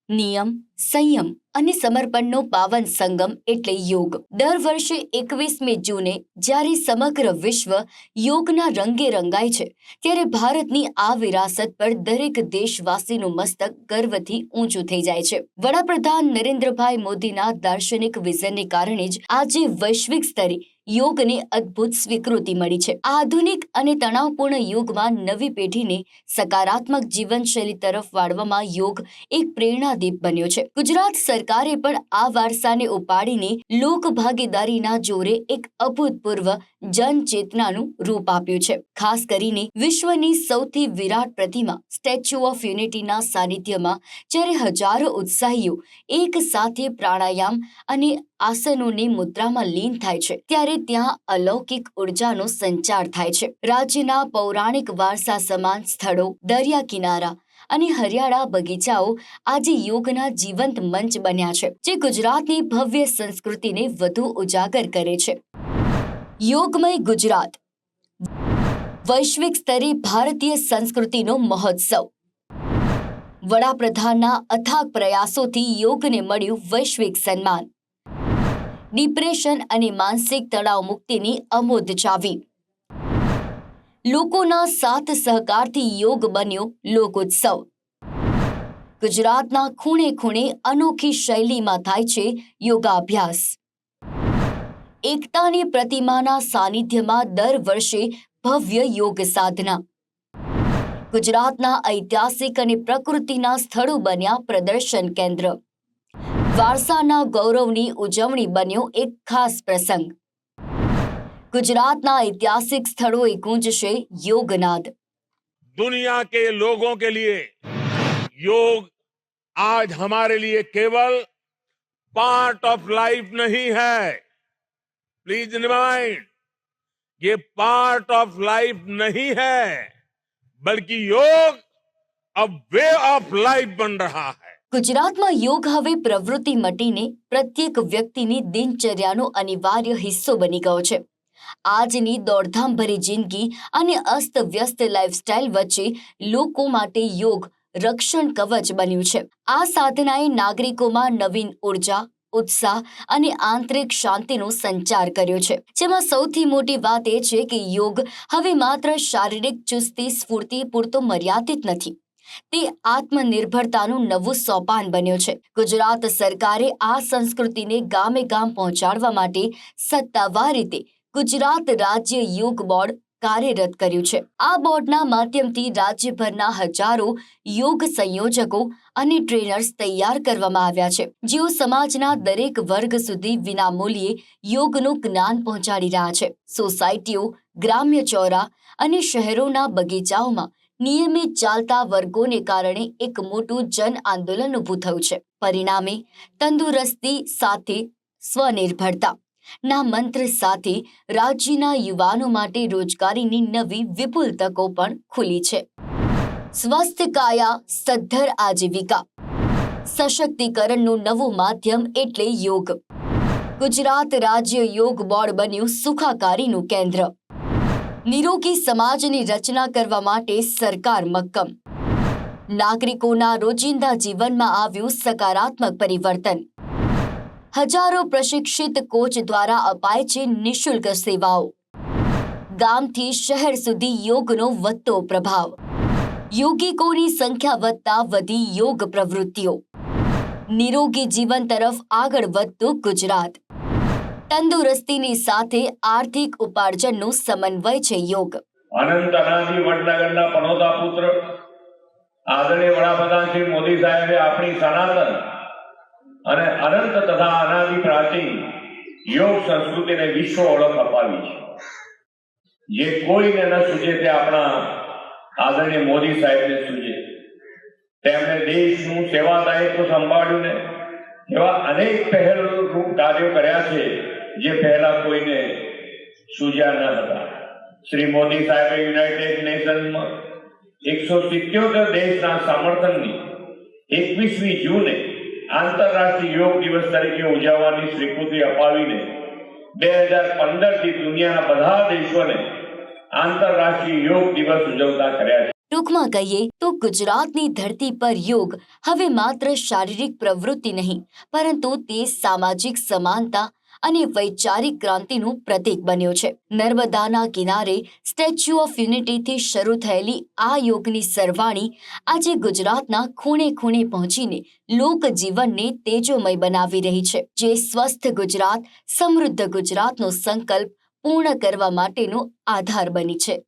નિયમ, સંયમ અને સમર્પણનો પાવન સંગમ એટલે યોગ. દર વર્ષે 21મી જૂને જ્યારે સમગ્ર વિશ્વ યોગના રંગે રંગાય છે, ત્યારે ભારતની આ વિરાસત પર દરેક દેશવાસીનું મસ્તક ગર્વથી ઊંચું થઈ જાય છે. વડાપ્રધાન નરેન્દ્રભાઈ મોદીના દાર્શનિક વિઝનને કારણે જ આજે વૈશ્વિક સ્તરે યોગને અદ્ભુત સ્વીકૃતિ મળી છે. આધુનિક અને તણાવપૂર્ણ યુગમાં નવી પેઢીને સકારાત્મક જીવનશૈલી તરફ વાળવામાં યોગ એક પ્રેરણાદીપ બન્યો છે. ગુજરાત સરકારે પણ આ વારસાને ઉપાડીને લોક ભાગીદારીના જોરે એક અભૂતપૂર્વ જનચેતનાનું રૂપ આપ્યું છે. ખાસ કરીને વિશ્વની સૌથી વિરાટ પ્રતિમા સ્ટેચ્યુ ઓફ યુનિટીના સાનિધ્યમાં જ્યારે હજારો ઉત્સાહીઓ એક સાથે પ્રાણાયામ અને આસનોની મુદ્રામાં લીન થાય છે, ત્યારે ત્યાં અલૌકિક ઉર્જાનો સંચાર થાય છે. રાજ્યના પૌરાણિક વારસા સમાન સ્થળો, દરિયા કિનારા અને હરિયાળા બગીચાઓ આજે યોગના જીવંત મંચ બન્યા છે, જે ગુજરાતની ભવ્ય સંસ્કૃતિને વધુ ઉજાગર કરે છે. યોગમય ગુજરાત વૈશ્વિક સ્તરે ભારતીય સંસ્કૃતિનો મહોત્સવ. વડાપ્રધાનના અથાગ પ્રયાસોથી યોગને મળ્યું વૈશ્વિક સન્માન. ડિપ્રેશન અને માનસિક તણાવ મુક્તિની અમોઘ ચાવી. લોકોના સાથ સહકારથી યોગ બન્યો લોકોત્સવ. ગુજરાતના ખૂણે ખૂણે અનોખી શૈલીમાં થાય છે યોગાભ્યાસ. એકતાની પ્રતિમાના સાનિધ્યમાં દર વર્ષે ભવ્ય યોગ સાધના. ગુજરાતના ઐતિહાસિક અને પ્રકૃતિના સ્થળો બન્યા પ્રદર્શન કેન્દ્ર. વારસાના ગૌરવની ઉજવણી બન્યો એક ખાસ પ્રસંગ. गुजरात ऐतिहासिक स्थलों गूंजशे योगनाद. दुनिया के लोगों के लिए योग आज हमारे लिए केवल पार्ट ऑफ लाइफ नहीं है. प्लीज रिमाइंड, ये पार्ट ऑफ लाइफ नहीं है, बल्कि योग अब वे ऑफ लाइफ बन रहा है. ગુજરાતમાં યોગ હવે પ્રવૃત્તિ મટીને પ્રત્યેક વ્યક્તિની દિનચર્યાનો અનિવાર્ય હિસ્સો બની ગયો છે. આજની દોડધામભરી જિંદગી અને અસ્તવ્યસ્ત લાઇફસ્ટાઇલ વચ્ચે લોકો માટે યોગ રક્ષણ કવચ બન્યું છે. આ સાધનાએ નાગરિકોમાં નવીન ઉર્જા, ઉત્સાહ અને આંતરિક શાંતિનો સંચાર કર્યો છે. જેમાં સૌથી મોટી વાત એ છે કે યોગ હવે માત્ર શારીરિક ચુસ્તી સ્ફૂર્તિ પૂરતો મર્યાદિત નથી. તે આત્મનિર્ભરતાનું નવું સોપાન બન્યો છે. ગુજરાત સરકારે આ સંસ્કૃતિને ગામે ગામ પહોંચાડવા માટે સત્તાવાર રીતે ગુજરાત રાજ્ય યોગ બોર્ડ કાર્યરત કર્યું છે. આ બોર્ડના માધ્યમથી રાજ્યભરના હજારો યોગ સંયોજકો અને ટ્રેનર્સ તૈયાર કરવામાં આવ્યા છે, જેઓ સમાજના દરેક વર્ગ સુધી વિનામૂલ્યે યોગનું જ્ઞાન પહોંચાડી રહ્યા છે. સોસાયટીઓ, ગ્રામ્ય ચોરા અને શહેરોના બગીચાઓમાં નિયમિત ચાલતા વર્ગોને કારણે એક મોટું જન આંદોલન ઊભું થયું છે. પરિણામે તંદુરસ્તી સાથે સ્વનિર્ભરતા ના મંત્ર સાથે રાજ્યના યુવાનો માટે રોજગારીની નવી વિપુલ તકો પણ ખુલી છે. સ્વસ્થ કાયા સદ્ધર આજીવિકા. સશક્તિકરણનું નવું માધ્યમ એટલે યોગ. ગુજરાત રાજ્ય યોગ બોર્ડ બન્યું સુખાકારીનું કેન્દ્ર. નિરોગી સમાજની રચના કરવા માટે સરકાર મક્કમ. નાગરિકોના રોજિંદા જીવનમાં આવ્યું સકારાત્મક પરિવર્તન. હજારો પ્રશિક્ષિત કોચ દ્વારા અપાય છે નિઃશુલ્ક સેવાઓ. ગામથી શહેર સુધી યોગનો વધતો પ્રભાવ. યોગિકોની સંખ્યા વધતા વધી યોગ પ્રવૃત્તિઓ. નિરોગી જીવન તરફ આગળ વધતું ગુજરાત. તંદુરસ્તીની સાથે આર્થિક ઉપાર્જનનો સમન્વય છે યોગ. અનંત અનાદિ વડનગરના પનોતા પુત્ર આદરણીય વડાપ્રધાન શ્રી મોદી સાહેબે આપણી સનાતન અને અનંત તથા અનાદિ પ્રાચીન યોગ સંસ્કૃતિને વિશ્વ ઓળખ અપાવી છે. જે કોઈને ન સૂજે તે આપણા આદરણીય મોદી સાહેબને સૂજે. તેમણે દેશનું સેવાદાયિત્વ સંભાળ્યું ને એવા અનેક પહેલરૂપ કાર્યો કર્યા છે જે પહેલા કોઈને સૂજ્યા ન હતા. શ્રી મોદી સાહેબે યુનાઇટેડ નેશન્સમાં 177 દેશના સમર્થનની 21મી જૂને આંતરરાષ્ટ્રીય યોગ દિવસ તરીકે ઉજવવાની સ્વીકૃતિ અપાવીને 2015 થી દુનિયાના બધા દેશોને આંતરરાષ્ટ્રીય યોગ દિવસ ઉજવતા કર્યા છે. ટૂંકમાં કહીએ તો ગુજરાતની ધરતી પર યોગ હવે માત્ર શારીરિક પ્રવૃત્તિ નહીં, પરંતુ તે સામાજિક સમાનતા અને વૈચારિક ક્રાંતિનું પ્રતીક બન્યો છે. નર્મદાના કિનારે સ્ટેચ્યુ ઓફ યુનિટીથી શરૂ થયેલી આ યોગની સરવાણી આજે ગુજરાતના ખૂણે ખૂણે પહોંચીને લોકજીવનને તેજોમય બનાવી રહી છે, જે સ્વસ્થ ગુજરાત, સમૃદ્ધ ગુજરાતનો સંકલ્પ પૂર્ણ કરવા માટેનો આધાર બની છે.